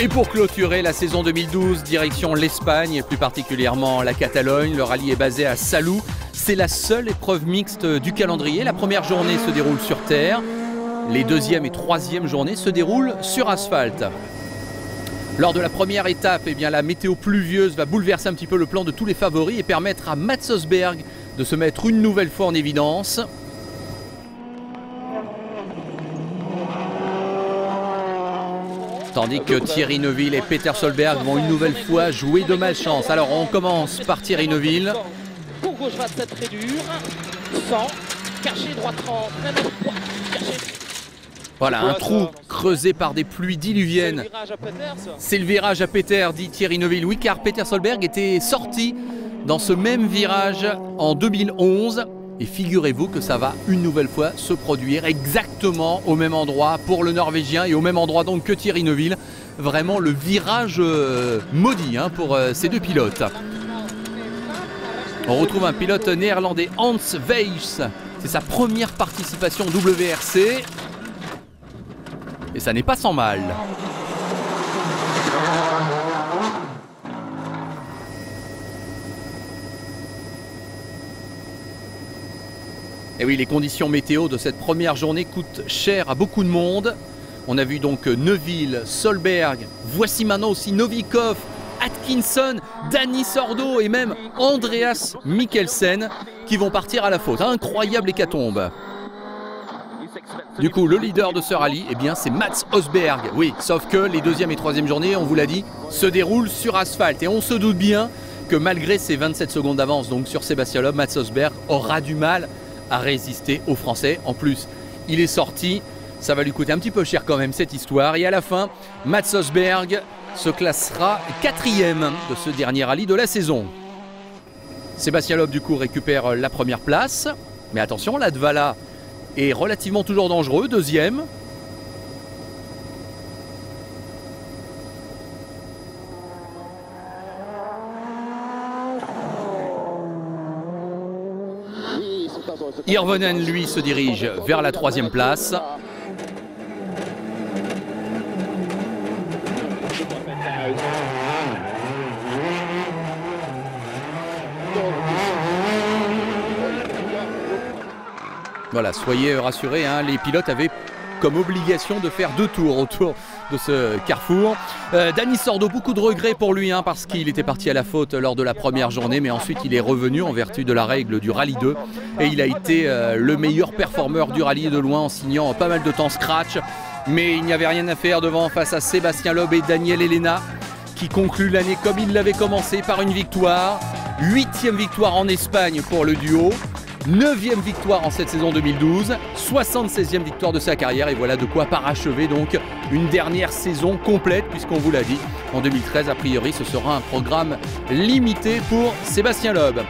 Et pour clôturer la saison 2012, direction l'Espagne et plus particulièrement la Catalogne. Le rallye est basé à Salou. C'est la seule épreuve mixte du calendrier. La première journée se déroule sur terre. Les deuxième et troisième journées se déroulent sur asphalte. Lors de la première étape, eh bien, la météo pluvieuse va bouleverser un petit peu le plan de tous les favoris et permettre à Mats Østberg de se mettre une nouvelle fois en évidence. Tandis que Thierry Neuville et Peter Solberg vont une nouvelle fois jouer de malchance. Alors on commence par Thierry Neuville. Pour gauche 27 très dur. 100. Caché droite 30. Caché. Voilà, un trou creusé par des pluies diluviennes. C'est le virage à Peter, dit Thierry Neuville. Oui, car Peter Solberg était sorti dans ce même virage en 2011. Et figurez-vous que ça va une nouvelle fois se produire exactement au même endroit pour le Norvégien et au même endroit donc que Thierry Neuville. Vraiment le virage maudit pour ces deux pilotes. On retrouve un pilote néerlandais, Hans Weiss. C'est sa première participation WRC. Et ça n'est pas sans mal. Et oui, les conditions météo de cette première journée coûtent cher à beaucoup de monde. On a vu donc Neuville, Solberg, voici maintenant aussi Novikov, Atkinson, Dani Sordo et même Andreas Mikkelsen qui vont partir à la faute. Incroyable hécatombe. Du coup, le leader de ce rallye, eh bien, c'est Mats Østberg. Oui, sauf que les deuxième et troisième journées, on vous l'a dit, se déroulent sur asphalte. Et on se doute bien que malgré ses 27 secondes d'avance donc sur Sébastien Loeb, Mats Østberg aura du mal à résister aux Français. En plus, il est sorti. Ça va lui coûter un petit peu cher quand même cette histoire. Et à la fin, Mats Østberg se classera quatrième de ce dernier rallye de la saison. Sébastien Loeb du coup récupère la première place. Mais attention, Latvala est relativement toujours dangereux, deuxième. Hirvonen, lui, se dirige vers la troisième place. Voilà, soyez rassurés, les pilotes avaient comme obligation de faire 2 tours autour de ce carrefour. Dani Sordo, beaucoup de regrets pour lui parce qu'il était parti à la faute lors de la première journée, mais ensuite il est revenu en vertu de la règle du rallye 2 et il a été le meilleur performeur du rallye de loin en signant pas mal de temps scratch, mais il n'y avait rien à faire devant face à Sébastien Loeb et Daniel Elena qui conclut l'année comme il l'avait commencé par une victoire, 8e victoire en Espagne pour le duo. 9e victoire en cette saison 2012, 76e victoire de sa carrière et voilà de quoi parachever donc une dernière saison complète puisqu'on vous l'a dit, en 2013 a priori ce sera un programme limité pour Sébastien Loeb.